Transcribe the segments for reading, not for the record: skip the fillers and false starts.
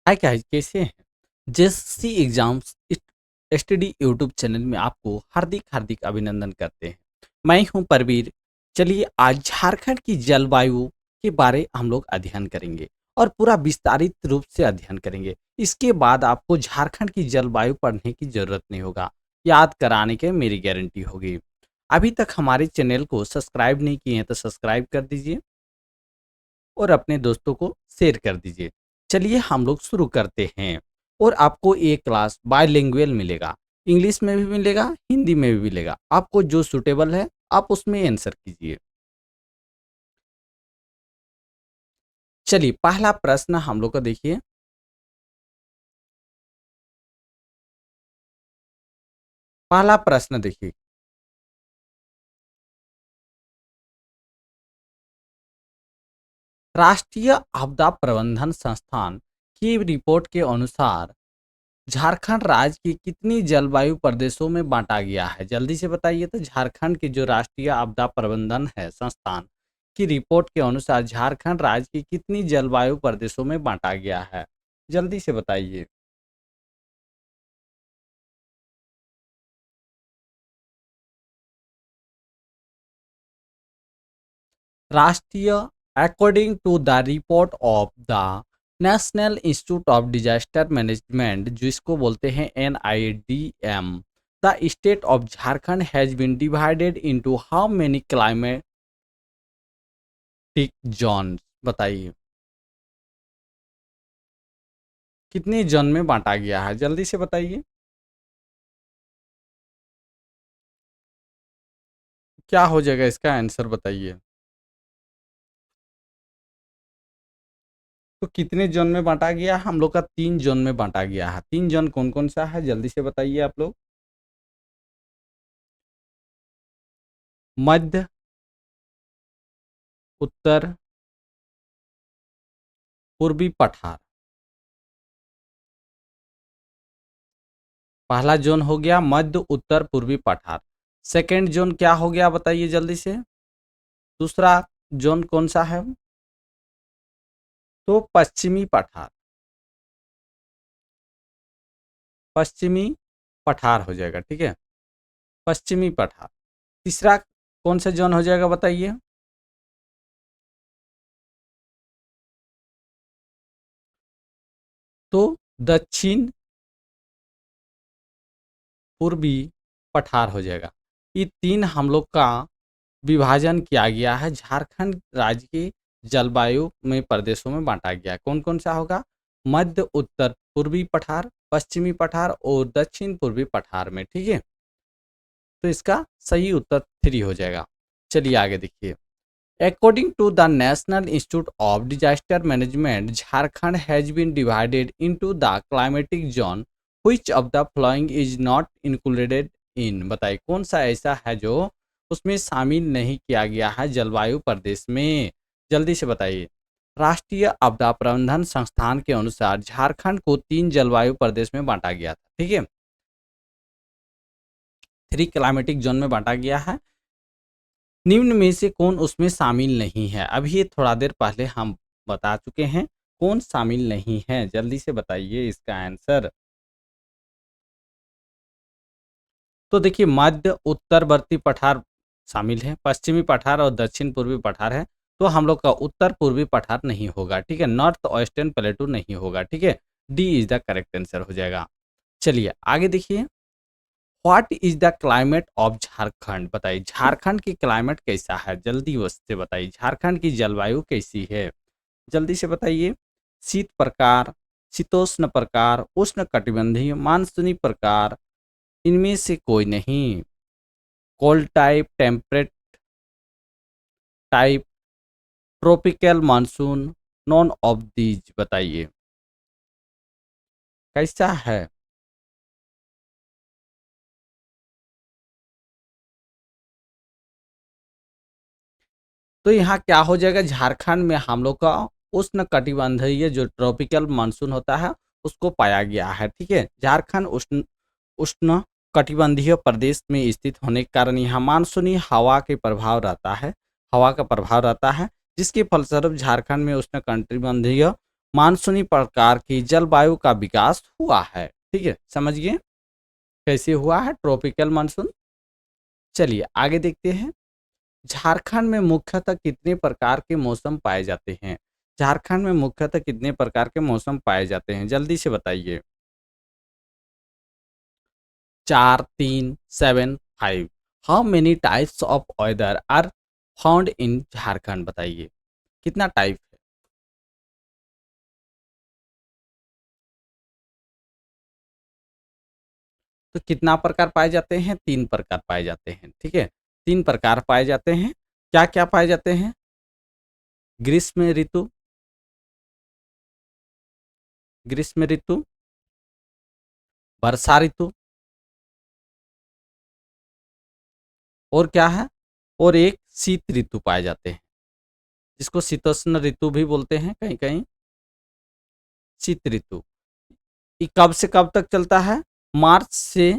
Hi guys, कैसे हैं? JSC exams study YouTube channel में आपको हार्दिक हार्दिक अभिनंदन करते हैं। मैं हूं परवीर। चलिए आज झारखंड की जलवायु के बारे हम लोग अध्ययन करेंगे और पूरा विस्तारित रूप से अध्ययन करेंगे। इसके बाद आपको झारखंड की जलवायु पढ़ने की जरूरत नहीं होगा, याद कराने के मेरी गारंटी होगी। अभी तक हमारे चैनल को सब्सक्राइब नहीं किए हैं तो सब्सक्राइब कर दीजिए और अपने दोस्तों को शेयर कर दीजिए। चलिए हम लोग शुरू करते हैं। और आपको ये क्लास बायलिंगुअल मिलेगा, इंग्लिश में भी मिलेगा, हिंदी में भी मिलेगा। आपको जो सूटेबल है आप उसमें आंसर कीजिए। चलिए पहला प्रश्न हम लोग का देखिए। पहला प्रश्न देखिए, राष्ट्रीय आपदा प्रबंधन संस्थान की रिपोर्ट के अनुसार झारखंड राज्य की कितनी जलवायु प्रदेशों में बांटा गया है? जल्दी से बताइए। तो झारखंड की जो राष्ट्रीय आपदा प्रबंधन है संस्थान की रिपोर्ट के अनुसार झारखंड राज्य की कितनी जलवायु प्रदेशों में बांटा गया है? जल्दी से बताइए। राष्ट्रीय, according to the report of the National Institute of Disaster Management, जिसको बोलते हैं NIDM, the state of Jharkhand has been divided into how many climatic zone? बताइए कितने जोन में बांटा गया है? जल्दी से बताइए। क्या हो जाएगा इसका आंसर? बताइए। तो कितने जोन में बांटा गया? हम लोग का 3 जोन में बांटा गया है। 3 जोन कौन-कौन सा है? जल्दी से बताइए आप लोग। मध्य, उत्तर, पूर्वी पठार। पहला जोन हो गया मध्य, उत्तर, पूर्वी पठार। सेकंड जोन क्या हो गया बताइए जल्दी से। दूसरा जोन कौन सा है? तो पश्चिमी पठार। पश्चिमी पठार हो जाएगा, ठीक है। पश्चिमी पठार। तीसरा कौन सा जोन हो जाएगा बताइए। तो दक्षिण पूर्वी पठार हो जाएगा। ये 3 हम लोग का विभाजन किया गया है, झारखंड राज्य के जलवायु में प्रदेशों में बांटा गया है। कौन कौन सा होगा? मध्य, उत्तर, पूर्वी पठार, पश्चिमी पठार और दक्षिण पूर्वी पठार में, ठीक है। तो इसका सही उत्तर 3 हो जाएगा। चलिए आगे देखिए। According to the National Institute of Disaster Management, Jharkhand has been divided into the climatic zone, which of the following is not included in? बताइए कौन सा ऐसा है जो उसमें शामिल नहीं किया गया है जलवायु प्रदेश में? जल्दी से बताइए। राष्ट्रीय आपदा प्रबंधन संस्थान के अनुसार झारखंड को 3 जलवायु प्रदेश में बांटा गया था, ठीक है। 3 क्लाइमेटिक जोन में बांटा गया है। निम्न में से कौन उसमें शामिल नहीं है? अभी ये थोड़ा देर पहले हम बता चुके हैं। कौन शामिल नहीं है? जल्दी से बताइए इसका आंसर। तो देखिए मध्य उत्तरवर्ती पठार शामिल है, पश्चिमी पठार और दक्षिण पूर्वी पठार है। तो हम लोग का उत्तर पूर्वी पठार नहीं होगा, ठीक है। नॉर्थ वेस्टर्न प्लेटू नहीं होगा, ठीक है। D is the correct answer हो जाएगा। चलिए आगे देखिए। What is the climate of Jharkhand? बताइए झारखंड की क्लाइमेट कैसा है? जल्दी से बताइए झारखंड की जलवायु कैसी है? जल्दी से बताइए। शीत प्रकार, शीतोष्ण प्रकार, उष्ण कटिबंधीय, मानसूनी प्रकार, इनमें से कोई नहीं। Cold type, temperate type, tropical monsoon, none of these? बताइए कैसा है? तो यहाँ क्या हो जाएगा? झारखंड में हम लोग का उष्ण कटिबंधीय जो ट्रॉपिकल मानसून होता है उसको पाया गया है, ठीक है। झारखंड उष्ण उष्ण कटिबंधीय प्रदेश में स्थित होने के कारण यहाँ मानसूनी हवा के प्रभाव रहता है, हवा का प्रभाव रहता है, जिसके फलस्वरूप झारखंड में उष्ण कटिबंधीय मानसूनी प्रकार की जलवायु का विकास हुआ है। ठीक है, समझिए कैसे हुआ है ट्रॉपिकल मानसून। चलिए आगे देखते हैं। झारखंड में मुख्यतः कितने प्रकार के मौसम पाए जाते हैं? झारखंड में मुख्यतः कितने प्रकार के मौसम पाए जाते हैं? जल्दी से बताइए। 4, 3, 7, 5। How many types of weather are found in Jharkhand? बताइए कितना टाइप है? तो कितना प्रकार पाए जाते हैं? 3 प्रकार पाए जाते हैं। ठीक है, 3 प्रकार पाए जाते हैं। क्या-क्या पाए जाते हैं? ग्रीष्म ऋतु, ग्रीष्म ऋतु, वर्षा ऋतु और क्या है? और एक शीत ऋतु पाए जाते हैं, जिसको शीतोष्ण ऋतु भी बोलते हैं कहीं-कहीं, शीत ऋतु। ये कब से कब तक चलता है? मार्च से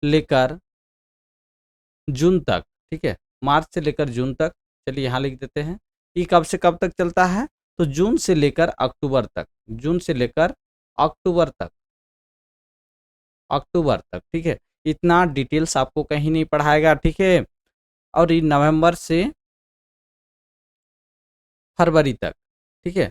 लेकर जून तक। ठीक है, मार्च से लेकर जून तक। चलिए यहाँ लिख देते हैं। ये कब से कब तक चलता है? तो जून से लेकर अक्टूबर तक, जून से लेकर अक्टूबर तक, अक्टूबर तक। ठीक है, इतना डिटेल्स आपको कहीं नहीं पढ़ाएगा। ठीक है, और ये नवंबर से फरवरी तक। ठीक है,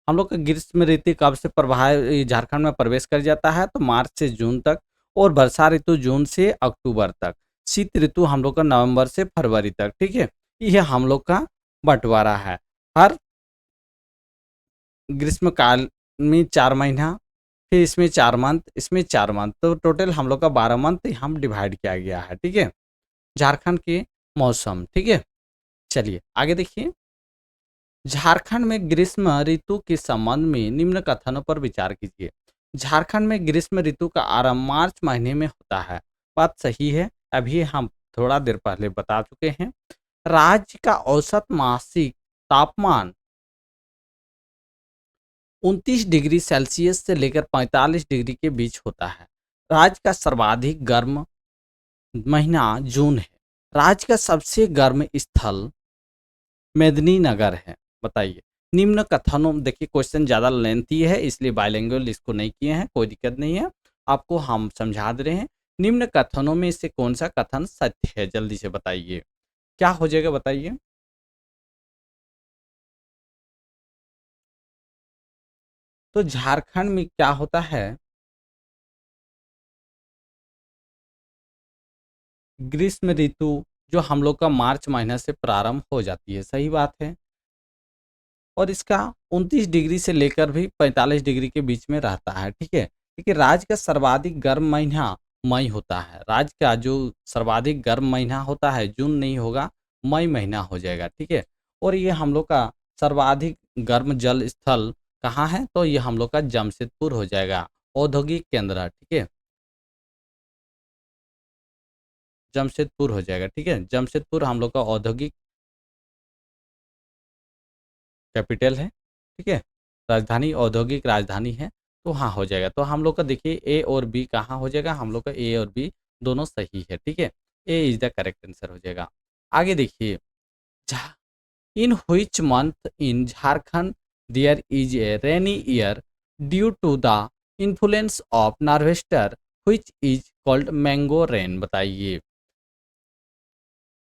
हम लोग का ग्रीष्म ऋतु कब से झारखंड में प्रवेश कर जाता है? तो मार्च से जून तक। और वर्षा ऋतु जून से अक्टूबर तक। शीत ऋतु हम लोग का नवंबर से फरवरी तक। ठीक है, यह हम लोग का बंटवारा है। हर ग्रीष्म काल में 4 महीना, फिर इसमें 4 मंथ, इसमें 4 मंथ, तो टोटल हम लोग का 12 मंथ हम डिवाइड किया गया है। ठीक है, झारखंड के मौसम। ठीक है, चलिए आगे देखिए। झारखंड में ग्रीष्म ऋतु के संबंध में निम्न कथनों पर विचार कीजिए। झारखंड में ग्रीष्म ऋतु का आरंभ मार्च महीने में होता है। बात सही है, अभी हम थोड़ा देर पहले बता चुके हैं। राज्य का औसत मासिक तापमान 29 डिग्री सेल्सियस से लेकर 45 डिग्री के बीच होता है। राज्य का सर्वाधिक गर्म महीना जून है। राज्य का सबसे गर्म स्थल मेदिनीनगर है। बताइए निम्न कथनों, देखिए क्वेश्चन ज़्यादा लेंथी है इसलिए बाइलिंगुअल इसको नहीं किए हैं, कोई दिक्कत नहीं है, आपको हम समझा दे रहे हैं। निम्न कथनों में से कौन सा कथन सत्य है? जल्दी से बताइए, क्या हो जाएगा बताइए। तो झारखंड में क्या होता है? ग्रीष्म ऋतु जो हम लोग का मार्च महीना से प्रारंभ हो जाती है, सही बात है। और इसका 29 डिग्री से लेकर भी 45 डिग्री के बीच में रहता है। ठीक है, क्योंकि राज्य का सर्वाधिक गर्म महीना मई होता है। राज्य का जो सर्वाधिक गर्म महीना होता है जून नहीं होगा, मई महीना हो जाएगा। ठीक है, और ये हम लोग का सर्वाधिक गर्म जल स्थल कहाँ है? तो ये हम लोग का जमशेदपुर हो जाएगा, औद्योगिक केंद्र। ठीक है, जमशेदपुर हो जाएगा। ठीक है, जमशेदपुर हम लोग का औद्योगिक कैपिटल है। ठीक है, राजधानी, औद्योगिक राजधानी है, तो हाँ हो जाएगा। तो हम लोग का देखिए ए और बी कहाँ हो जाएगा? हम लोग का ए और बी दोनों सही है। ठीक है, A is the correct answer हो जाएगा। आगे देखिए। झा in which month in Jharkhand there is a rainy year due to the influence of nor'wester which is called mango rain? बताइए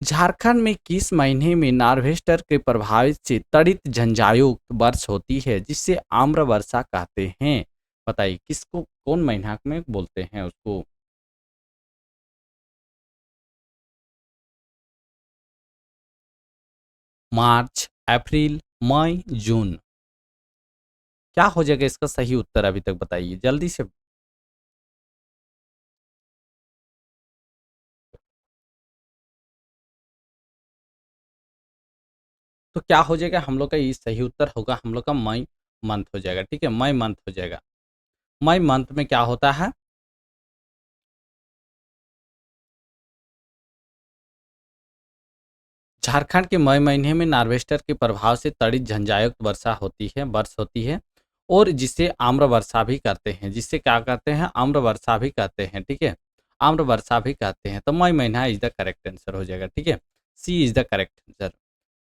झारखंड में किस महीने में नार्वेस्टर के प्रभाव से त्वरित झंझायुक्त वर्षा होती है जिसे आम्र वर्षा कहते हैं? बताइए किसको, कौन महीना में बोलते हैं उसको? मार्च, अप्रैल, मई, जून। क्या हो जाएगा इसका सही उत्तर? अभी तक बताइए जल्दी से। तो क्या हो जाएगा हम लोग का? ये सही उत्तर होगा हम लोग का मई मंथ हो जाएगा। ठीक है, मई मंथ हो जाएगा। मई मंथ में क्या होता है? झारखंड के मई महीने में नार्वेस्टर के प्रभाव से त्वरित झंझायुक्त वर्षा होती है, वर्ष होती है, और जिसे आम्र वर्षा भी कहते हैं। जिससे क्या कहते हैं? आम्र वर्षा भी कहते हैं। ठीक है, आम्र वर्षा भी कहते हैं। तो मई महीना इज द करेक्ट आंसर हो जाएगा। ठीक है, सी इज द करेक्ट आंसर।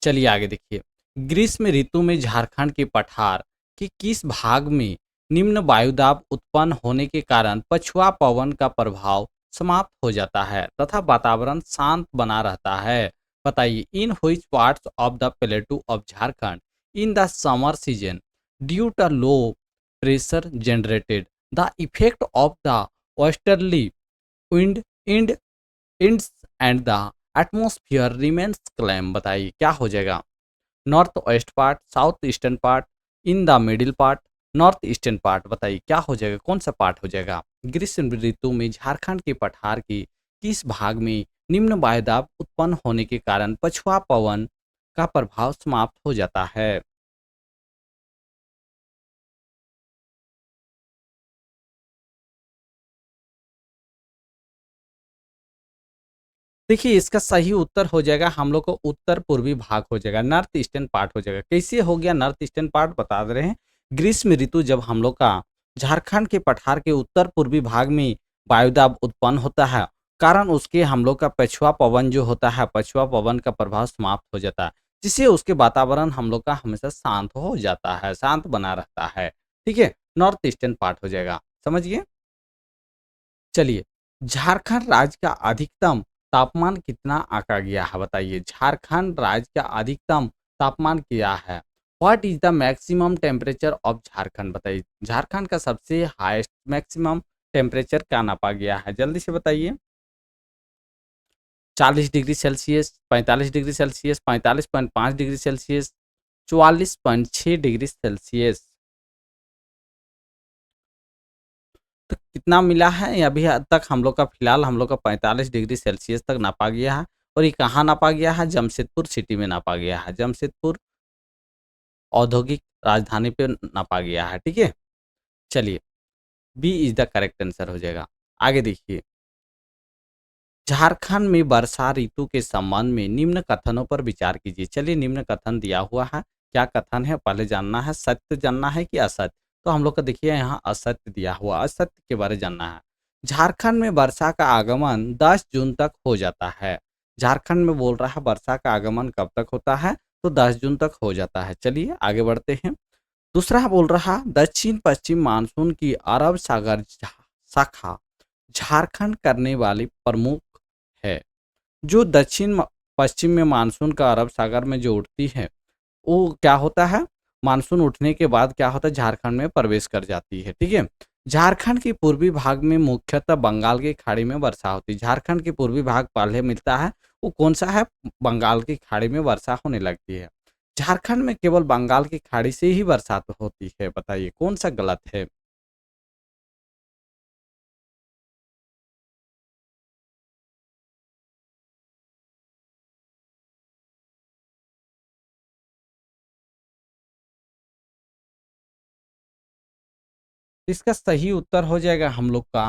चलिए आगे देखिए। ग्रीष्म ऋतु में झारखंड के पठार के किस भाग में निम्न वायुदाब उत्पन्न होने के कारण पछुआ पवन का प्रभाव समाप्त हो जाता है तथा वातावरण शांत बना रहता है? बताइए, in which parts of the plateau of Jharkhand in the summer season due to low pressure generated the effect of the westerly wind end ends and the atmosphere remains calm? बताइए क्या हो जाएगा? North west part, south eastern part, in the middle part, north eastern part? बताइए क्या हो जाएगा, कौन सा पार्ट हो जाएगा? ग्रीष्म ऋतु में झारखंड के पठार के किस भाग में निम्न वायुदाब उत्पन्न होने के कारण पछुआ पवन का प्रभाव समाप्त हो जाता है? देखिए, इसका सही उत्तर हो जाएगा हम लोग को उत्तर पूर्वी भाग हो जाएगा, नॉर्थ ईस्टर्न पार्ट हो जाएगा। कैसे हो गया नॉर्थ ईस्टर्न पार्ट, बता दे रहे हैं। ग्रीष्म ऋतु जब हम लोग का झारखंड के पठार के उत्तर पूर्वी भाग में वायुदाब उत्पन्न होता है, कारण उसके हम लोग का पछुआ पवन जो होता है, पछुआ पवन का प्रभाव समाप्त हो जाता है, जिससे उसके वातावरण हम लोग का हमेशा शांत हो जाता है, शांत बना रहता है। ठीक है, नॉर्थ ईस्टर्न पार्ट हो जाएगा, समझिए। चलिए, झारखंड राज्य का अधिकतम तापमान कितना आंका गया है? बताइए, झारखंड राज्य का अधिकतम तापमान क्या है? What is the maximum temperature of Jharkhand? बताइए, झारखंड का सबसे हाईएस्ट मैक्सिमम टेम्परेचर क्या नापा गया है? जल्दी से बताइए। 40 degree Celsius, 45 degree Celsius, 45.5 degree Celsius, 44.6 degree Celsius. तो कितना मिला है? अभी हद तक हम लोग का फिलहाल हम लोग का 45 डिग्री सेल्सियस तक नापा गया है। और ये कहाँ नापा गया है? जमशेदपुर सिटी में नापा गया है। जमशेदपुर औद्योगिक राजधानी पे नापा गया है। ठीक है, चलिए, B is the correct answer हो जाएगा। आगे देखिए, झारखंड में वर्षा ऋतु के संबंध में निम्न कथनों पर विचार कीजिए। चलिए, निम्न कथन दिया हुआ है, क्या कथन है पहले जानना है, सत्य जानना है कि असत्य? तो हम लोग का देखिए यहाँ असत्य दिया हुआ, असत्य के बारे जानना है। झारखंड में वर्षा का आगमन 10 जून तक हो जाता है। झारखंड में बोल रहा है वर्षा का आगमन कब तक होता है? तो 10 जून तक हो जाता है। चलिए आगे बढ़ते हैं। दूसरा बोल रहा, दक्षिण पश्चिम मानसून की अरब सागर शाखा झारखंड करने वाली प्रमुख है। जो दक्षिण पश्चिम में मानसून का अरब सागर में जो उठती है, वो क्या होता है? मानसून उठने के बाद क्या होता है? झारखंड में प्रवेश कर जाती है। ठीक है, झारखंड के पूर्वी भाग में मुख्यतः बंगाल की खाड़ी में वर्षा होती है। झारखंड के पूर्वी भाग पहले मिलता है, वो कौन सा है? बंगाल की खाड़ी में वर्षा होने लगती है। झारखंड में केवल बंगाल की खाड़ी से ही बरसात होती है। बताइए कौन सा गलत है? इसका सही उत्तर हो जाएगा हम लोग का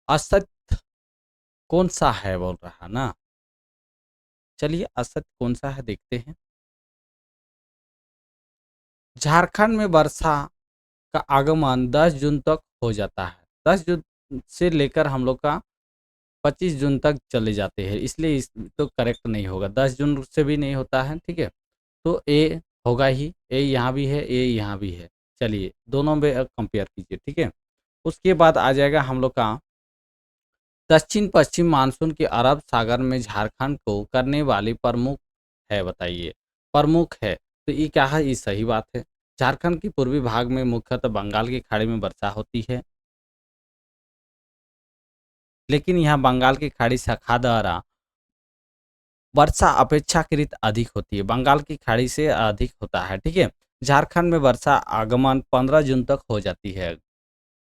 असत्य। कौन सा है बोल रहा ना? चलिए, असत्य कौन सा है देखते हैं। झारखंड में वर्षा का आगमन 10 जून तक हो जाता है। 10 जून से लेकर हम लोग का 25 जून तक चले जाते हैं, इसलिए इस तो करेक्ट नहीं होगा। 10 जून से भी नहीं होता है। ठीक है, तो ए होगा ही। ए यहाँ भी है, ए यहाँ भी है। चलिए दोनों में कंपेयर कीजिए। ठीक है, उसके बाद आ जाएगा हम लोग का दक्षिण पश्चिम मानसून के अरब सागर में झारखंड को करने वाली प्रमुख है। बताइए, प्रमुख है तो ये क्या है? ये सही बात है। झारखंड के पूर्वी भाग में मुख्यतः बंगाल की खाड़ी में वर्षा होती है, लेकिन यहाँ बंगाल की खाड़ी शाखा द्वारा वर्षा अपेक्षाकृत अधिक होती है, बंगाल की खाड़ी से अधिक होता है। ठीक है, झारखंड में वर्षा आगमन 15 जून तक हो जाती है।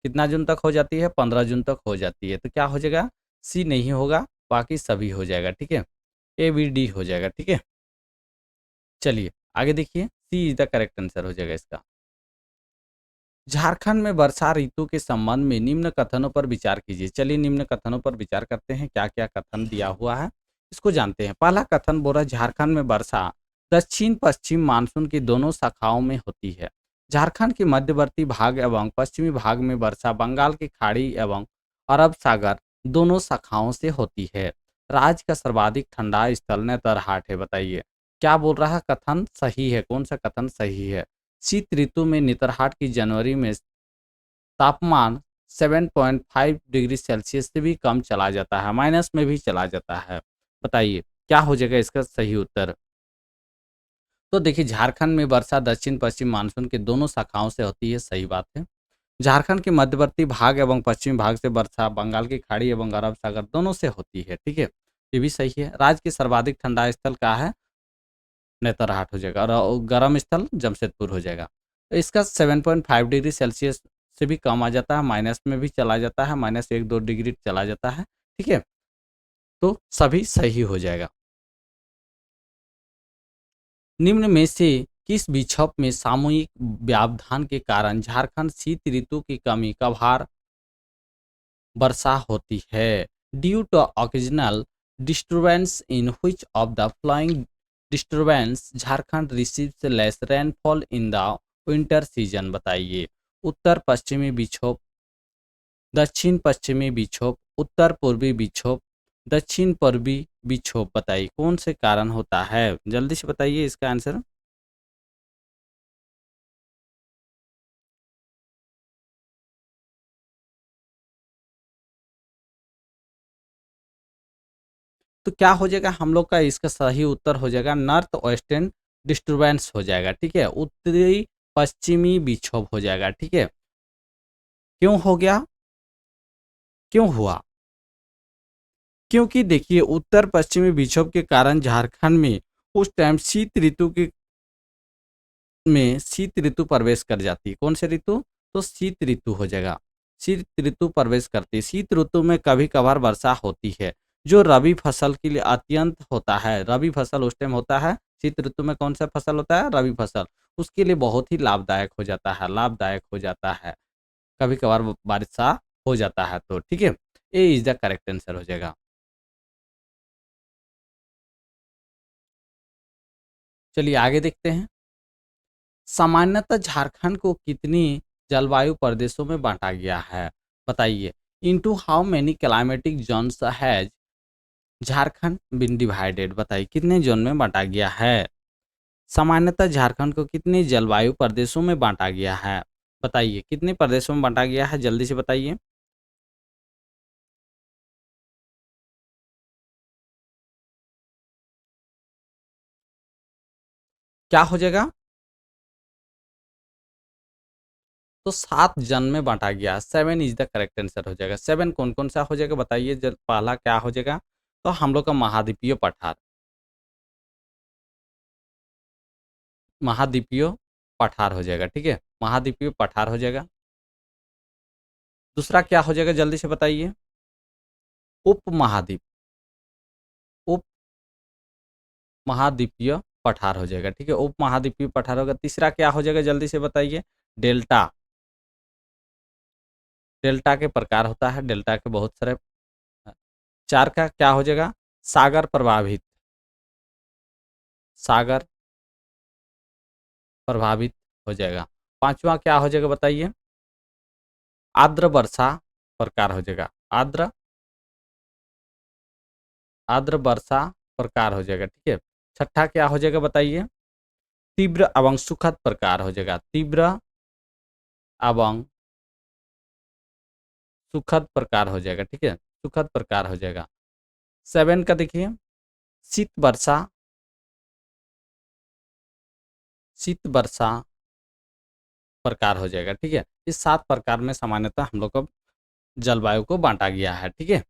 कितना जून तक हो जाती है? 15 जून तक हो जाती है। तो क्या हो जाएगा? सी नहीं होगा, बाकी सभी हो जाएगा। ठीक है, ए बी डी हो जाएगा। ठीक है, चलिए आगे देखिए, सी इज द करेक्ट आंसर हो जाएगा इसका। झारखंड में वर्षा ऋतु के संबंध में निम्न कथनों पर विचार कीजिए। चलिए निम्न कथनों पर विचार करते हैं, क्या क्या कथन दिया हुआ है इसको जानते हैं। पहला कथन बोला, झारखंड में वर्षा दक्षिण पश्चिम मानसून की दोनों शाखाओं में होती है। झारखंड के मध्यवर्ती भाग एवं पश्चिमी भाग में वर्षा बंगाल की खाड़ी एवं अरब सागर दोनों शाखाओं से होती है। राज्य का सर्वाधिक ठंडा स्थल नेतरहाट है। बताइए क्या बोल रहा है, कथन सही है, कौन सा कथन सही है? शीत ऋतु में नेतरहाट की जनवरी में तापमान 7.5 डिग्री सेल्सियस से भी कम चला जाता है, माइनस में भी चला जाता है। बताइए क्या हो जाएगा इसका सही उत्तर? तो देखिए झारखंड में वर्षा दक्षिण पश्चिम मानसून के दोनों शाखाओं से होती है, सही बात है। झारखंड के मध्यवर्ती भाग एवं पश्चिमी भाग से वर्षा बंगाल की खाड़ी एवं अरब सागर दोनों से होती है, ठीक है, ये भी सही है। राज्य की सर्वाधिक ठंडा स्थल क्या है? नेतरहाट हो जाएगा, और गर्म स्थल जमशेदपुर हो जाएगा। तो इसका 7.5 डिग्री सेल्सियस से भी कम आ जाता है, माइनस में भी चला जाता है, -1-2 डिग्री चला जाता है, ठीक है, तो सभी सही हो जाएगा। निम्न में से किस बिछप में सामूहिक व्यावधान के कारण झारखंड शीत ऋतु की कमी कभार वर्षा होती है? Due to occasional disturbance in which of the following disturbance Jharkhand receives less rainfall in the winter season. बताइए उत्तर पश्चिमी विक्षोभ, दक्षिण पश्चिमी विक्षोभ, उत्तर पूर्वी विक्षोभ, दक्षिण पूर्वी विक्षोभ। बताइए कौन से कारण होता है, जल्दी से बताइए इसका आंसर। तो क्या हो जाएगा हम लोग का, इसका सही उत्तर हो जाएगा नॉर्थ वेस्टर्न डिस्टर्बेंस हो जाएगा, ठीक है, उत्तरी पश्चिमी विक्षोभ हो जाएगा, ठीक है। क्यों हो गया, क्यों हुआ? क्योंकि देखिए उत्तर पश्चिमी विक्षोभ के कारण झारखंड में उस टाइम शीत ऋतु प्रवेश कर जाती है। कौन से ऋतु? तो शीत ऋतु हो जाएगा, शीत ऋतु प्रवेश करती है। शीत ऋतु में कभी कभार वर्षा होती है, जो रबी फसल के लिए अत्यंत होता है। रबी फसल उस टाइम होता है, शीत ऋतु में कौन सा फसल होता है? रबी फसल। उसके लिए बहुत ही लाभदायक हो जाता है, लाभदायक हो जाता है, कभी कभार वर्षा हो जाता है, तो ठीक है, A is the correct answer हो जाएगा। चलिए आगे देखते हैं। सामान्यतः झारखंड को कितनी जलवायु प्रदेशों में बांटा गया है? बताइए into how many climatic zones has Jharkhand bin divided. बताइए कितने जोन में बांटा गया है? सामान्यतः झारखंड को कितने जलवायु प्रदेशों में बांटा गया है? बताइए कितने प्रदेशों में बांटा गया है, जल्दी से बताइए। क्या हो जाएगा? तो 7 जन में बांटा गया, 7 इज द करेक्ट आंसर हो जाएगा। 7 कौन कौन सा हो जाएगा बताइए, पहला क्या हो जाएगा? तो हम लोग का महाद्वीपीय पठार, महाद्वीपीय पठार हो जाएगा, ठीक है, महाद्वीपीय पठार हो जाएगा। दूसरा क्या हो जाएगा जल्दी से बताइए? उप महाद्वीप, उप महाद्वीपीय पठार हो जाएगा, ठीक है, उप महाद्वीपीय पठार होगा। तीसरा क्या हो जाएगा जल्दी से बताइए? डेल्टा, डेल्टा के प्रकार होता है, डेल्टा के बहुत सारे। चार का क्या हो जाएगा? सागर प्रभावित, सागर प्रभावित हो जाएगा। पांचवा क्या हो जाएगा बताइए? आर्द्र वर्षा प्रकार हो जाएगा, आर्द्र, आर्द्र वर्षा प्रकार हो जाएगा, ठीक है। छठा क्या हो जाएगा बताइए? तीव्र एवं सुखद प्रकार हो जाएगा, तीव्र एवं सुखद प्रकार हो जाएगा, ठीक है, सुखद प्रकार हो जाएगा। 7 का देखिए शीत वर्षा, शीत वर्षा प्रकार हो जाएगा, ठीक है। इस 7 प्रकार में सामान्यतः हम लोग को जलवायु को बांटा गया है, ठीक है,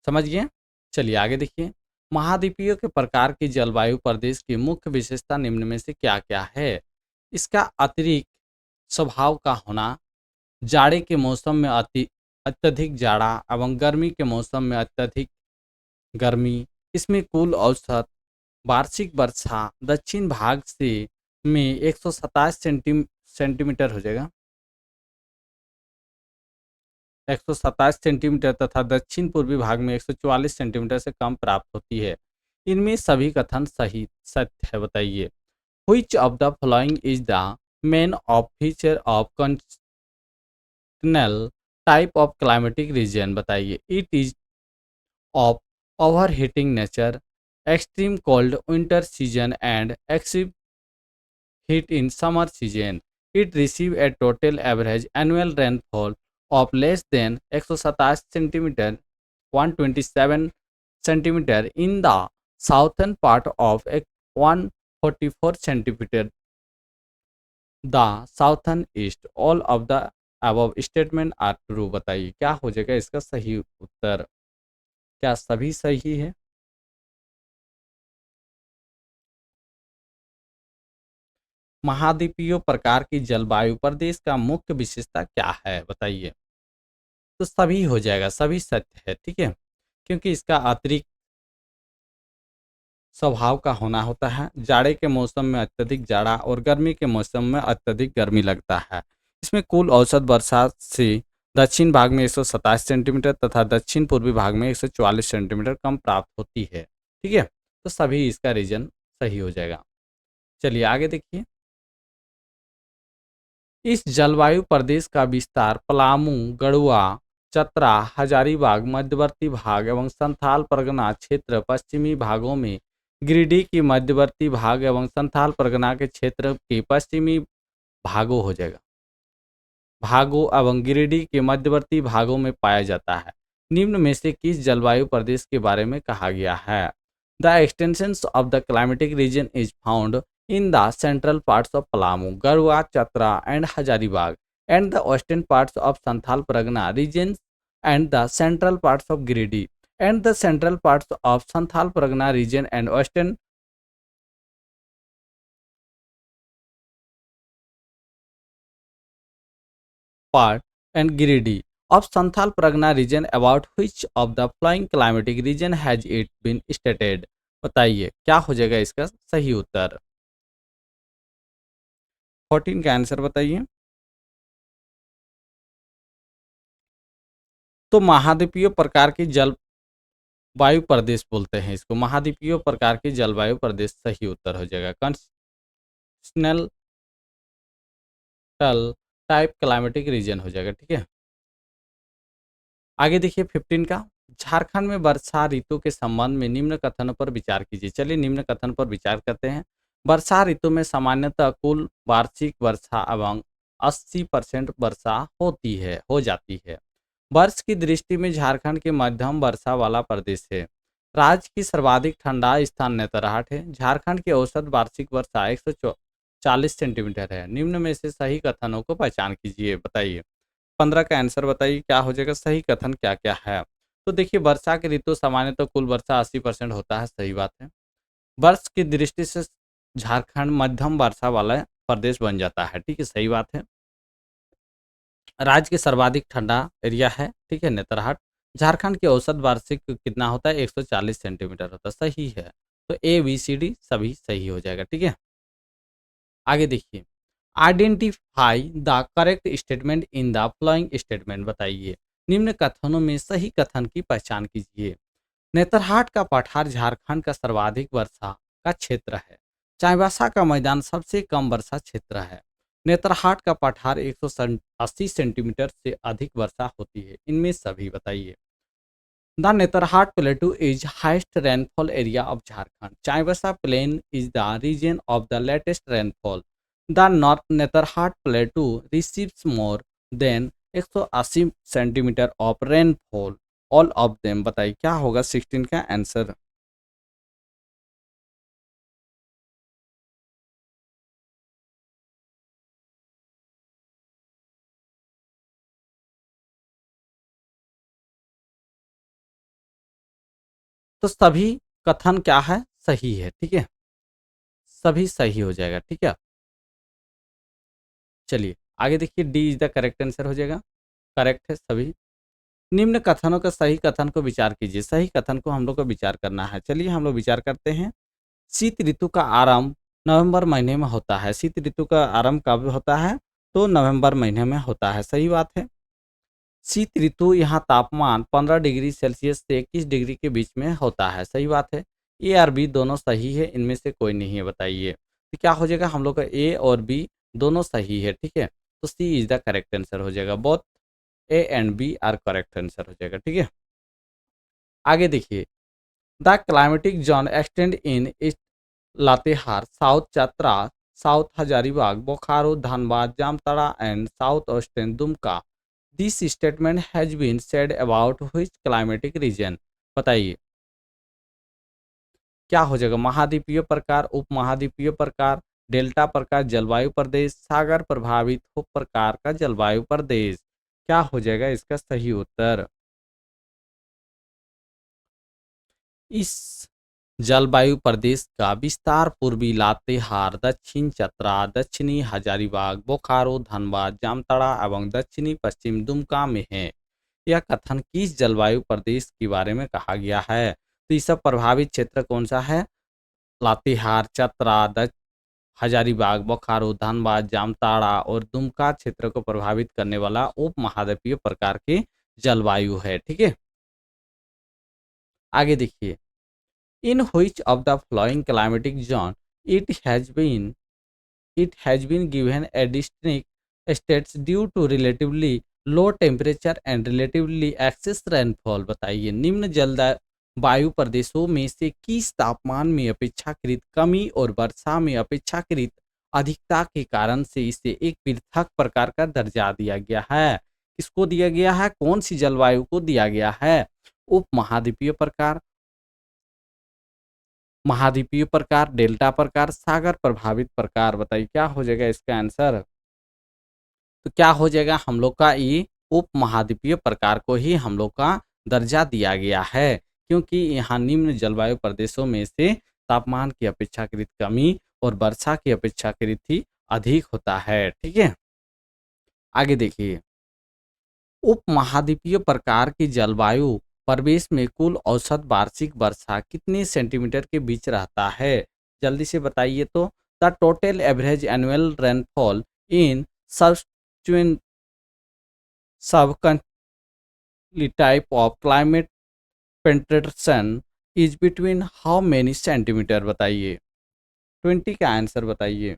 समझ गए। चलिए आगे देखिए। महाद्वीपीय के प्रकार की जलवायु प्रदेश की मुख्य विशेषता निम्न में से क्या क्या है? इसका अतिरिक्त स्वभाव का होना, जाड़े के मौसम में अत्यधिक जाड़ा एवं गर्मी के मौसम में अत्यधिक गर्मी। इसमें कुल औसत वार्षिक वर्षा दक्षिण भाग से में 127 सेंटीमीटर हो जाएगा, 127 सेंटीमीटर तथा दक्षिण पूर्वी भाग में 144 सेंटीमीटर से कम प्राप्त होती है। इनमें सभी कथन सही सत्य है। बताइए which of the following is the main of feature of continental type of climatic region बताइए। It is of overheating nature, extreme cold winter season and excessive heat in summer season. It receives a total average annual rainfall of less than 127 centimeter 127 centimeter in the southern part of 144 centimeter the southern east. All of the above statement are true। बताइए क्या हो जाएगा इसका सही उत्तर। क्या सभी सही है? महाद्वीपीय प्रकार की जलवायु प्रदेश का मुख्य विशेषता क्या है बताइए। तो सभी हो जाएगा, सभी सत्य है, ठीक है, क्योंकि इसका अतिरिक्त स्वभाव का होना होता है। जाड़े के मौसम में अत्यधिक जाड़ा और गर्मी के मौसम में अत्यधिक गर्मी लगता है। इसमें कुल औसत वर्षा से दक्षिण भाग में 127 सेंटीमीटर तथा दक्षिण पूर्वी भाग में 144 सेंटीमीटर कम प्राप्त होती है, ठीक है। तो सभी इसका रीजन सही हो जाएगा। चलिए आगे देखिए। इस जलवायु प्रदेश का विस्तार पलामू, गढ़वा, चतरा, हजारीबाग मध्यवर्ती भाग एवं संथाल परगना क्षेत्र पश्चिमी भागों में, गिरिडीह की मध्यवर्ती भाग एवं संथाल परगना के क्षेत्र के पश्चिमी भागों हो जाएगा, भागों एवं गिरिडीह के मध्यवर्ती भागों में पाया जाता है। निम्न में से किस जलवायु प्रदेश के बारे में कहा गया है? The extensions of the climatic reason is found in the central parts of Palamu, Garhwa, Chatra and Hazaribagh and the western parts of Santhal Pargana regions and the central parts of Giridih and the central parts of Santhal Pargana region and western part and Giridih of Santhal Pargana region about which of the following climatic region has it been stated? बताइए क्या हो जाएगा इसका सही उत्तर। 14 का answer बताइए। तो महाद्वीपीय प्रकार की जलवायु प्रदेश बोलते हैं इसको, महाद्वीपीय प्रकार की जलवायु प्रदेश सही उत्तर हो जाएगा। कॉन्टिनेंटल टाइप क्लाइमेटिक रीजन हो जाएगा, ठीक है। आगे देखिए 15 का। झारखंड में वर्षा ऋतु के संबंध में निम्न कथनों पर विचार कीजिए। चलिए निम्न कथन पर विचार करते हैं। वर्षा ऋतु में सामान्यतः कुल वार्षिक वर्षा एवं 80% वर्षा हो जाती है। वर्ष की दृष्टि में झारखंड के मध्यम वर्षा वाला प्रदेश है। राज्य की सर्वाधिक ठंडा स्थान नेतरहाट है। झारखंड की औसत वार्षिक वर्षा 140 सेंटीमीटर है। निम्न में से सही कथनों को पहचान कीजिए। बताइए 15 का आंसर बताइए क्या हो जाएगा, सही कथन क्या क्या है। तो देखिए वर्षा की ऋतु सामान्यतः कुल वर्षा 80% होता है, सही बात है। वर्ष की दृष्टि से झारखंड मध्यम वर्षा वाला प्रदेश बन जाता है, ठीक है, सही बात है। राज्य के सर्वाधिक ठंडा एरिया है, ठीक है, नेतरहाट। झारखंड की औसत वार्षिक कितना होता है, 140 सेंटीमीटर होता है, सही है। तो ए बी सी डी सभी सही हो जाएगा, ठीक है। आगे देखिए। Identify the correct statement in the following statement. बताइए निम्न कथनों में सही कथन की पहचान कीजिए। नेतरहाट का पठार झारखंड का सर्वाधिक वर्षा का क्षेत्र है। चाईबासा का मैदान सबसे कम वर्षा क्षेत्र है। नेतरहाट का पठार 180 सेंटीमीटर से अधिक वर्षा होती है। इनमें सभी बताइए। The Netarhat plateau is highest rainfall area of Jharkhand. Chaibasa plain is the region of the latest rainfall. The north Netarhat plateau receives more than 180 centimetre of rainfall. All of them. बताइए क्या होगा 16 का आंसर। तो सभी कथन क्या है, सही है, ठीक है, सभी सही हो जाएगा, ठीक है। चलिए आगे देखिए। D is the correct answer हो जाएगा, करेक्ट है सभी। निम्न कथनों का सही कथन को विचार कीजिए। सही कथन को हम लोग को विचार करना है। चलिए हम लोग विचार करते हैं। शीत ऋतु का आरंभ नवंबर महीने में होता है। शीत ऋतु का आरंभ कब होता है, तो नवंबर महीने में होता है, सही बात है। शीत ऋतु यहाँ तापमान 15 डिग्री सेल्सियस से 21 डिग्री के बीच में होता है, सही बात है। ए और बी दोनों सही है, इनमें से कोई नहीं है, बताइए। तो क्या हो जाएगा हम लोग का ए और बी दोनों सही है, ठीक है। तो C is the correct answer हो जाएगा, both A and B are correct answer हो जाएगा, ठीक है। आगे देखिए, the climatic zone extend in east Latehar, south Chatra, south Hazaribagh, Bokaro, Dhanbad, Jamtara and south western Dumka. This statement has been said about which climatic region. बताइए क्या हो जाएगा, महाद्वीपीय प्रकार, उप महाद्वीपीय प्रकार, डेल्टा प्रकार, जलवायु प्रदेश, सागर प्रभावित हो प्रकार का जलवायु प्रदेश। क्या हो जाएगा इसका सही उत्तर। इस जलवायु प्रदेश का विस्तार पूर्वी लातेहार, दक्षिण चतरा, दक्षिणी हजारीबाग, बोकारो, धनबाद, जामताड़ा एवं दक्षिणी पश्चिम दुमका में है। यह कथन किस जलवायु प्रदेश के बारे में कहा गया है। तो इसका प्रभावित क्षेत्र कौन सा है, लातेहार, चतरा, हजारीबाग, बोकारो, धनबाद, जामताड़ा और दुमका क्षेत्र को प्रभावित करने वाला उप महाद्वीपीय प्रकार की जलवायु है, ठीक है। आगे देखिए, in which of the following climatic zone it has been it has been given a distinct states due to relatively low temperature and relatively excess rainfall। बताइए निम्न जलवायु वायु प्रदेशों में से किस तापमान में अपेक्षाकृत कमी और वर्षा में अपेक्षाकृत अधिकता के कारण से इसे एक पृथक प्रकार का दर्जा दिया गया है। किसको दिया गया है, कौन सी जलवायु को दिया गया है, उप महाद्वीपीय प्रकार, महाद्वीपीय प्रकार, डेल्टा प्रकार, सागर प्रभावित प्रकार। बताइए क्या हो जाएगा इसका आंसर। तो क्या हो जाएगा, हम लोग का ये उप महाद्वीपीय प्रकार को ही हम लोग का दर्जा दिया गया है, क्योंकि यहाँ निम्न जलवायु प्रदेशों में से तापमान की अपेक्षाकृत कमी और वर्षा की अपेक्षाकृत ही अधिक होता है, ठीक है। आगे देखिए, उप महाद्वीपीय प्रकार की जलवायु प्रदेश में कुल औसत वार्षिक वर्षा कितने सेंटीमीटर के बीच रहता है। जल्दी से बताइए तो। The total average annual rainfall in sub type of climate penetration is between how many centimetre. बताइए 20 का आंसर बताइए।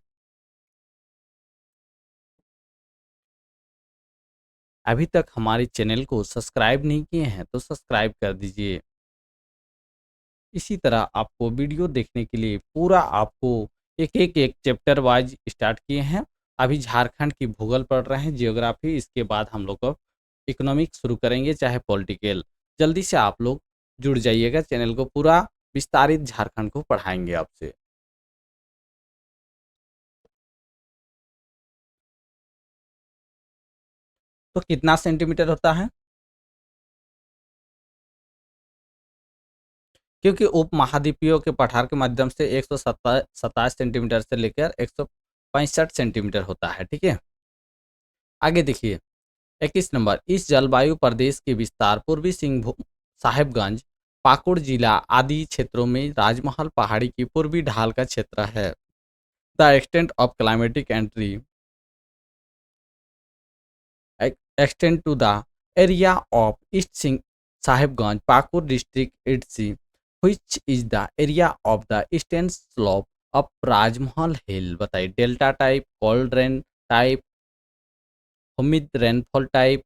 अभी तक हमारे चैनल को सब्सक्राइब नहीं किए हैं तो सब्सक्राइब कर दीजिए। इसी तरह आपको वीडियो देखने के लिए पूरा आपको एक चैप्टर वाइज स्टार्ट किए हैं। अभी झारखंड की भूगोल पढ़ रहे हैं, जियोग्राफी, इसके बाद हम लोग को इकोनॉमिक्स शुरू करेंगे, चाहे पॉलिटिकल। जल्दी से आप लोग जुड़ जाइएगा, चैनल को पूरा विस्तारित झारखंड को पढ़ाएंगे आपसे। तो कितना सेंटीमीटर होता है, क्योंकि उप महाद्वीपीय के पठार के माध्यम से 127 सेंटीमीटर से लेकर 165 सेंटीमीटर होता है, ठीक है। आगे देखिए, 21 नंबर, इस जलवायु प्रदेश के विस्तार पूर्वी सिंहभूम, साहेबगंज, पाकुड़ जिला आदि क्षेत्रों में राजमहल पहाड़ी की पूर्वी ढाल का क्षेत्र है। The extent of climatic entry extend to the area of East Sing Sahibganj, Pakur district, etc., which is the area of the eastern slope of Rajmahal Hill। बताइए delta type, cold rain type, humid rainfall type.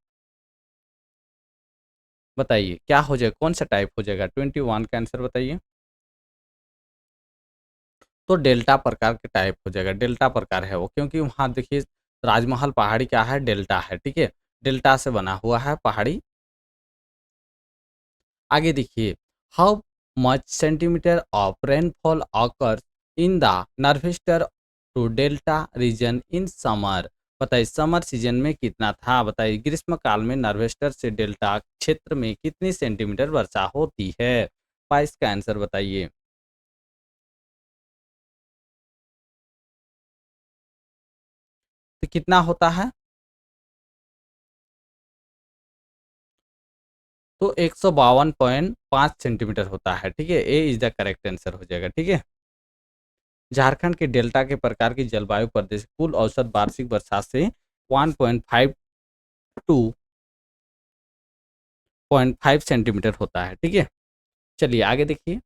बताइए क्या हो जाएगा, कौन सा type हो जाएगा। 21 का आंसर बताइए। तो डेल्टा प्रकार के टाइप हो जाएगा, डेल्टा प्रकार है वो, क्योंकि वहाँ देखिए राजमहल पहाड़ी क्या है, डेल्टा है, ठीक है। डेल्टा से बना हुआ है पहाड़ी। आगे देखिए, how much centimetre of rainfall occurs in the northwestern to delta region in summer. बताइए समर सीजन में कितना था। बताइए ग्रीष्म काल में नॉर्थवेस्टर से डेल्टा क्षेत्र में कितनी सेंटीमीटर वर्षा होती है। 22 का आंसर बताइए। तो कितना होता है, तो 152.5 सेंटीमीटर होता है, ठीक है। A is the correct answer हो जाएगा, ठीक है। झारखंड के डेल्टा के प्रकार की जलवायु प्रदेश कुल औसत वार्षिक वर्षा से 1.5 टू 0.5 सेंटीमीटर होता है, ठीक है। चलिए आगे देखिए,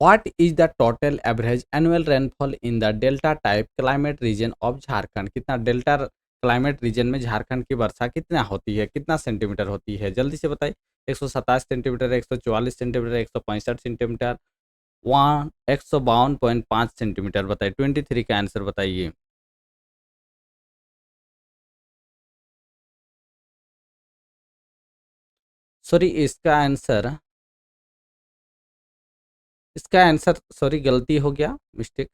what is the total average annual rainfall in the delta type climate reason of Jharkhand? कितना डेल्टा क्लाइमेट रीजन में झारखंड की वर्षा कितना होती है, कितना सेंटीमीटर होती है, जल्दी से बताइए। 127 सेंटीमीटर, 144 सेंटीमीटर, 165 सेंटीमीटर, वहाँ 152.5 सेंटीमीटर। बताइए 23 का आंसर बताइए। सॉरी इसका आंसर सॉरी गलती हो गया, मिस्टेक।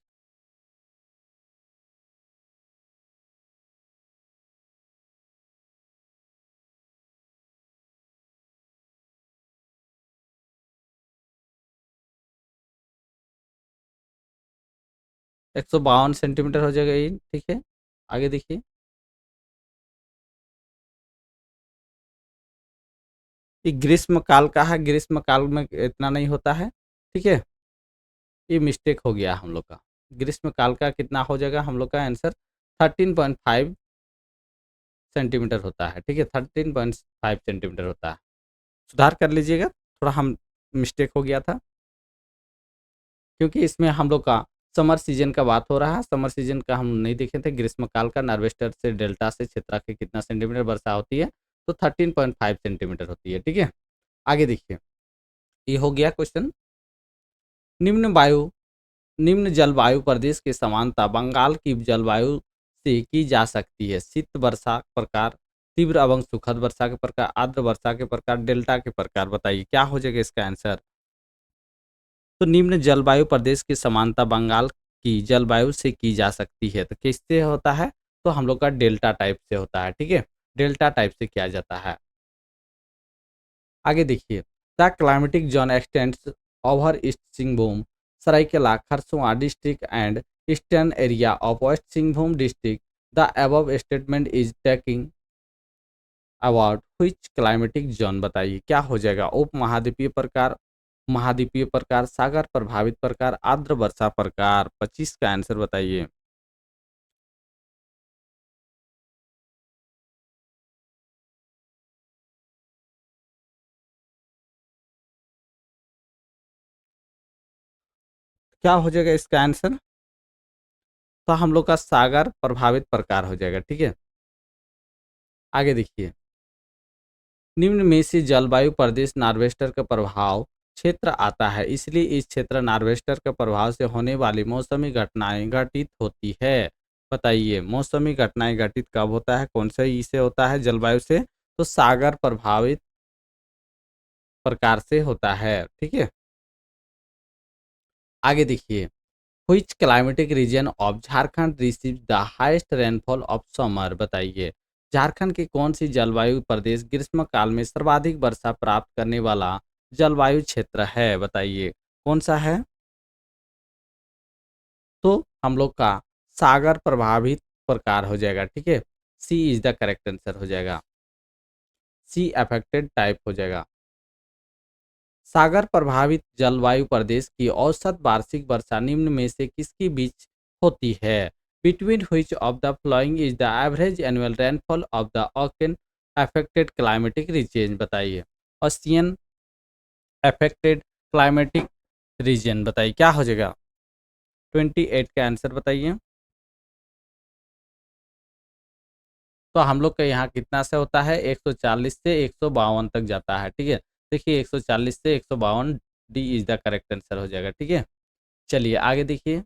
152 सेंटीमीटर हो जाएगा ये, ठीक है। आगे देखिए। ये ग्रीष्म काल का है, ग्रीष्म काल में इतना नहीं होता है, ठीक है। ये मिस्टेक हो गया हम लोग का। ग्रीष्म काल का कितना हो जाएगा, हम लोग का आंसर 13.5 सेंटीमीटर होता है, ठीक है। 13.5 सेंटीमीटर होता है। सुधार कर लीजिएगा, थोड़ा हम मिस्टेक हो गया था, क्योंकि इसमें हम लोग का समर सीजन का बात हो रहा है। समर सीजन का हम नहीं देखे थे। ग्रीष्मकाल का नार्वेस्टर से डेल्टा से क्षेत्रा के कितना सेंटीमीटर वर्षा होती है, तो 13.5 सेंटीमीटर होती है, ठीक है। आगे देखिए, ये हो गया क्वेश्चन। निम्न वायु निम्न जलवायु प्रदेश की समानता बंगाल की जलवायु से की जा सकती है। शीत वर्षा प्रकार, तीव्र एवं सुखद वर्षा के प्रकार, आर्द्र वर्षा के प्रकार, डेल्टा के प्रकार। बताइए क्या हो जाएगा इसका आंसर। तो निम्न जलवायु प्रदेश की समानता बंगाल की जलवायु से की जा सकती है। तो किससे होता है, तो हम लोग का डेल्टा टाइप से होता है, ठीक है। डेल्टा टाइप से किया जाता है। आगे देखिए, the climatic zone extends over east Singhbhum, Saraikela Kharsawan district and eastern area of west Singhbhum district. The above statement is taking about which climatic zone. बताइए क्या हो जाएगा। उप महाद्वीपीय प्रकार, महाद्वीपीय प्रकार, सागर प्रभावित प्रकार, आर्द्र वर्षा प्रकार। 25 का आंसर बताइए। क्या हो जाएगा इसका आंसर, तो हम लोग का सागर प्रभावित प्रकार हो जाएगा, ठीक है। आगे देखिए, निम्न में से जलवायु प्रदेश नार्वेस्टर का प्रभाव क्षेत्र आता है, इसलिए इस क्षेत्र नार्वेस्टर के प्रभाव से होने वाली मौसमी घटनाएं घटित होती है। बताइए मौसमी घटनाएं घटित कब होता है, कौन से इससे होता है, जलवायु से। तो सागर प्रभावित प्रकार से होता है, ठीक है। आगे देखिए, which climatic reason of Jharkhand receive the highest rainfall of summer. बताइए झारखंड के कौन सी जलवायु प्रदेश ग्रीष्म काल में सर्वाधिक वर्षा प्राप्त करने वाला जलवायु क्षेत्र है। बताइए कौन सा है, तो हम लोग का सागर प्रभावित प्रकार हो जाएगा, ठीक है। सी इज द करेक्ट आंसर हो जाएगा, सी अफेक्टेड टाइप हो जाएगा। सागर प्रभावित जलवायु प्रदेश की औसत वार्षिक वर्षा निम्न में से किसके बीच होती है। Between which of the following is the average annual rainfall of the Oaken affected climatic region. बताइए ऑसियन अफेक्टेड क्लाइमेटिक रीजन। बताइए क्या हो जाएगा। 28 का आंसर बताइए। तो हम लोग के यहाँ कितना से होता है, 140 से 152 तक जाता है, ठीक है। देखिए 140 से 152, D is the correct answer हो जाएगा, ठीक है। चलिए आगे देखिए,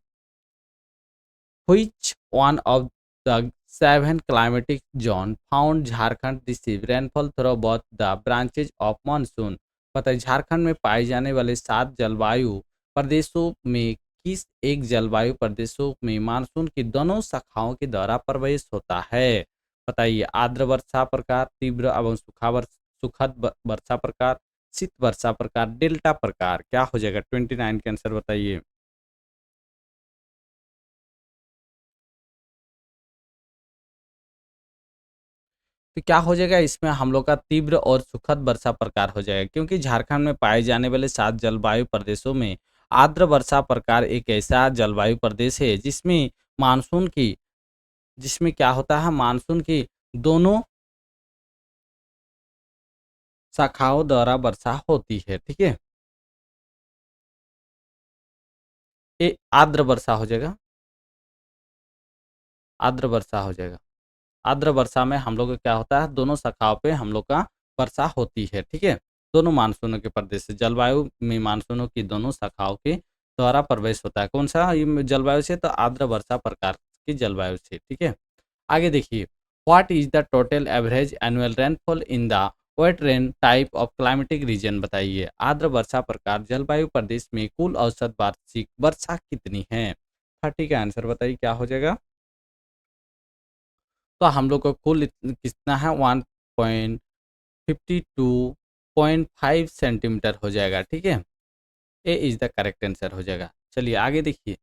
which one of the seven climatic zone found Jharkhand receive rainfall through both the branches of monsoon। बताइए झारखंड में पाए जाने वाले 7 जलवायु प्रदेशों में किस एक जलवायु प्रदेशों में मानसून की दोनों शाखाओं के द्वारा प्रवेश होता है। बताइए आर्द्र वर्षा प्रकार, तीव्र एवं सुखद वर्षा प्रकार, शीत वर्षा प्रकार, डेल्टा प्रकार। क्या हो जाएगा 29 के आंसर बताइए। तो क्या हो जाएगा इसमें, हम लोग का तीव्र और सुखद वर्षा प्रकार हो जाएगा, क्योंकि झारखंड में पाए जाने वाले 7 जलवायु प्रदेशों में आर्द्र वर्षा प्रकार एक ऐसा जलवायु प्रदेश है जिसमें क्या होता है, मानसून की दोनों शाखाओं द्वारा वर्षा होती है, ठीक है। ये आर्द्र वर्षा हो जाएगा, आर्द्र वर्षा हो जाएगा। आर्द्र वर्षा में हम लोग का क्या होता है, दोनों शाखाओं पे हम लोग का वर्षा होती है, ठीक है। दोनों मानसूनों के प्रदेश से जलवायु में मानसूनों की दोनों शाखाओं के द्वारा प्रवेश होता है। कौन सा ये जलवायु से, तो आर्द्र वर्षा प्रकार की जलवायु से, ठीक है। आगे देखिए, what is the total average annual rainfall in the wet rain type of climatic region, बताइए आर्द्र वर्षा प्रकार जलवायु प्रदेश में कुल औसत वार्षिक वर्षा कितनी है। 30 का आंसर बताइए क्या हो जाएगा। तो हम लोग को कुल कितना है, 1.52.5 सेंटीमीटर हो जाएगा, ठीक है। A is the correct answer हो जाएगा। चलिए आगे देखिए,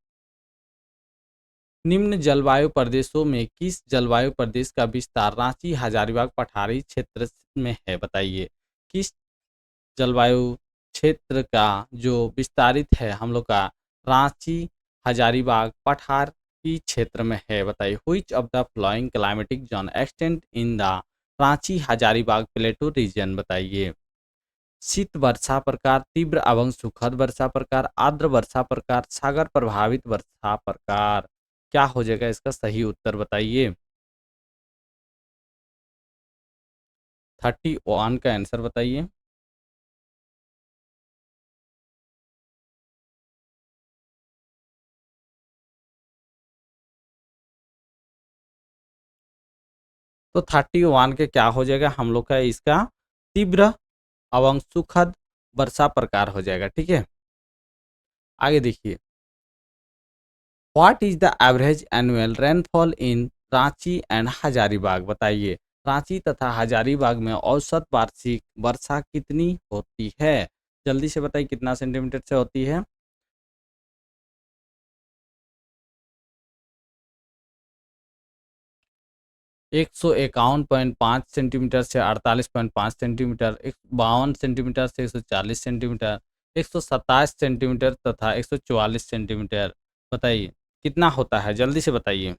निम्न जलवायु प्रदेशों में किस जलवायु प्रदेश का विस्तार रांची हजारीबाग पठारी क्षेत्र में है, बताइए किस जलवायु क्षेत्र का जो विस्तारित है हम लोग का रांची हजारीबाग पठार की क्षेत्र में है, बताइए which of the following climatic zone extend in the Ranchi Hazaribagh plateau region, बताइए शीत वर्षा प्रकार, तीव्र एवं सुखद वर्षा प्रकार, आर्द्र वर्षा प्रकार, सागर प्रभावित वर्षा प्रकार। क्या हो जाएगा इसका सही उत्तर बताइए। 31 का आंसर बताइए। तो 31 के क्या हो जाएगा हम लोग का, इसका तीव्र एवं सुखद वर्षा प्रकार हो जाएगा, ठीक है। आगे देखिए, what is the average annual rainfall in Ranchi and Hazaribagh, बताइए रांची तथा हजारीबाग में औसत वार्षिक वर्षा कितनी होती है, जल्दी से बताइए कितना सेंटीमीटर से होती है। 151.5 सेंटीमीटर से 48.5 सेंटीमीटर, 52 सेंटीमीटर से 140 सेंटीमीटर, 127 सेंटीमीटर तथा 144 सेंटीमीटर, बताइए कितना होता है, जल्दी से बताइए।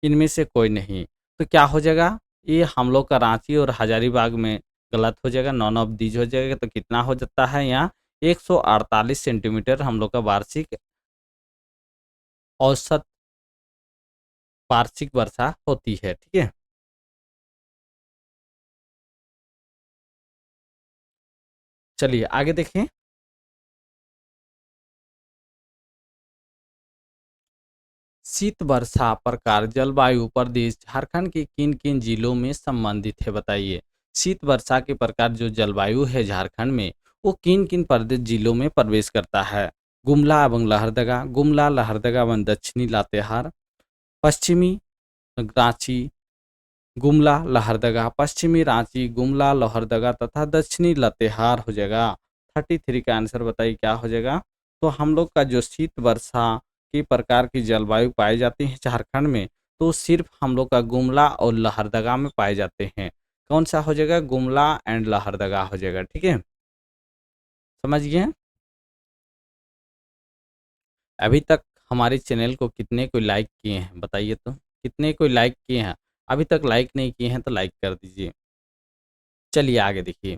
इनमें से कोई नहीं, तो क्या हो जाएगा, ये हम लोग का रांची और हजारीबाग में गलत हो जाएगा, नॉन ऑफ दीज हो जाएगा। तो कितना हो जाता है यहाँ, 148 सेंटीमीटर हम लोग का वार्षिक औसत वार्षिक वर्षा होती है, ठीक है। चलिए आगे देखें, शीत वर्षा प्रकार जलवायु प्रदेश झारखंड के किन किन जिलों में संबंधित है, बताइए शीत वर्षा के प्रकार जो जलवायु है झारखंड में वो किन किन प्रदेश जिलों में प्रवेश करता है। गुमला एवं लहरदगा, गुमला लहरदगा एवं दक्षिणी लातेहार, पश्चिमी रांची गुमला लहरदगा, पश्चिमी रांची गुमला लोहरदगा तथा दक्षिणी लातेहार हो जाएगा। 33 का आंसर बताइए क्या हो जाएगा। तो हम लोग का जो शीत वर्षा की प्रकार की जलवायु पाई जाती है झारखंड में, तो सिर्फ हम लोग का गुमला और लहरदगा में पाए जाते हैं। कौन सा हो जाएगा, गुमला एंड लहरदगा हो जाएगा, ठीक है, समझ गए। अभी तक हमारे चैनल को कितने कोई लाइक किए हैं बताइए, तो कितने कोई लाइक किए हैं, अभी तक लाइक नहीं किए हैं तो लाइक कर दीजिए। चलिए आगे देखिए,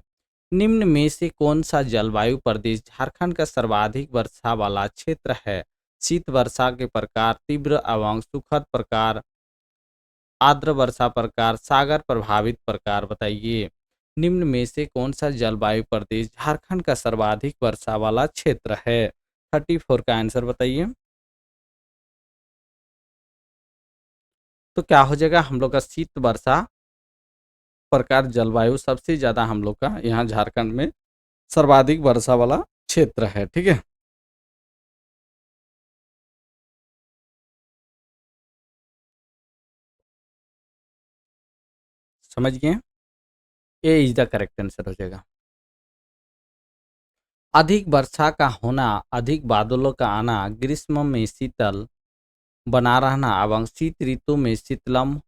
निम्न में से कौन सा जलवायु प्रदेश झारखंड का सर्वाधिक वर्षा वाला क्षेत्र है। शीत वर्षा के प्रकार, तीव्र एवं सुखद प्रकार, आर्द्र वर्षा प्रकार, सागर प्रभावित प्रकार, बताइए निम्न में से कौन सा जलवायु प्रदेश झारखंड का सर्वाधिक वर्षा वाला क्षेत्र है। 34 का आंसर बताइए। तो क्या हो जाएगा हम लोग का शीत वर्षा प्रकार जलवायु सबसे ज्यादा हम लोग का यहाँ झारखंड में सर्वाधिक वर्षा वाला क्षेत्र है, ठीक है। समझ गए, ए इज द करेक्ट आंसर हो जाएगा। अधिक वर्षा का होना, अधिक बादलों का आना, ग्रीष्म में शीतल बना रहना एवं शीत ऋतु में शीतलम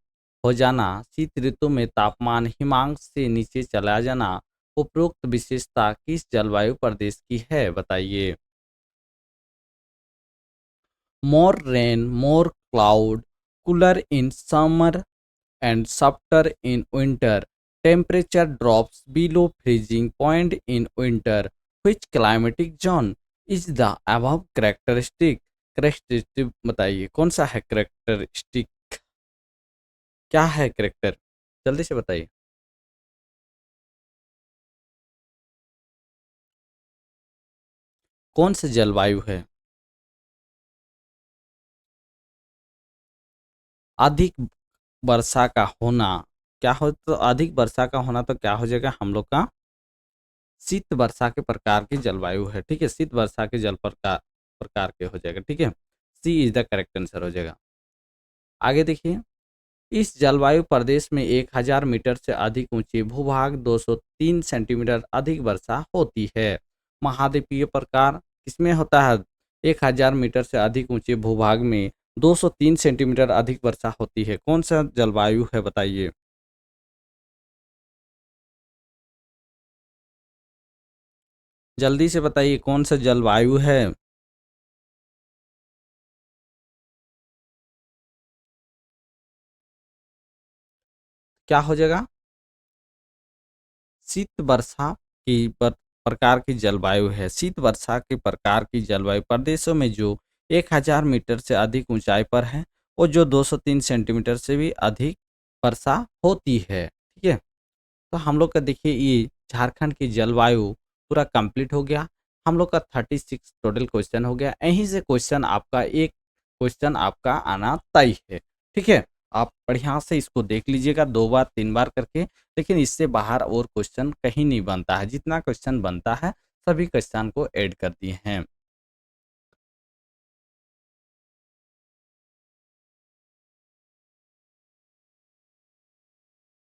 हो जाना, शीत ऋतु में तापमान हिमांक से नीचे चला जाना, उपरोक्त विशेषता किस जलवायु प्रदेश की है, बताइए। मोर rain, more cloud, cooler in summer and softer in winter. Temperature drops below freezing point in winter. Which climatic zone is the above characteristic, characteristic बताइए कौन सा है करेक्टरिस्टिक, क्या है करेक्टर, जल्दी से बताइए। कौन सा जलवायु है? अधिक वर्षा का होना, क्या हो तो अधिक वर्षा का होना तो क्या हो जाएगा हम लोग का शीत वर्षा के प्रकार की जलवायु है, ठीक है, शीत वर्षा के जल प्रकार प्रकार के हो जाएगा, ठीक है, सी इज द करेक्ट आंसर हो जाएगा। आगे देखिए, इस जलवायु प्रदेश में 1000 मीटर से अधिक ऊंचे भूभाग 203 सेंटीमीटर अधिक वर्षा होती है। महाद्वीपीय प्रकार किसमें होता है? 1000 मीटर से अधिक ऊंचे भूभाग में 203 सेंटीमीटर अधिक वर्षा होती है। कौन सा जलवायु है बताइए? जल्दी से बताइए कौन सा जलवायु है? क्या हो जाएगा? शीत वर्षा की प्रकार की जलवायु है। शीत वर्षा के प्रकार की जलवायु प्रदेशों में जो 1000 मीटर से अधिक ऊंचाई पर है और जो 203 सेंटीमीटर से भी अधिक वर्षा होती है, ठीक है। तो हम लोग का देखिए ये झारखंड की जलवायु पूरा कंप्लीट हो गया। हम लोग का 36 टोटल क्वेश्चन हो गया। यहीं से क्वेश्चन आपका एक क्वेश्चन आपका आना तय है, ठीक है। आप बढ़िया से इसको देख लीजिएगा 2 बार 3 बार करके, लेकिन इससे बाहर और क्वेश्चन कहीं नहीं बनता है। जितना क्वेश्चन बनता है सभी क्वेश्चन को ऐड कर दिए हैं।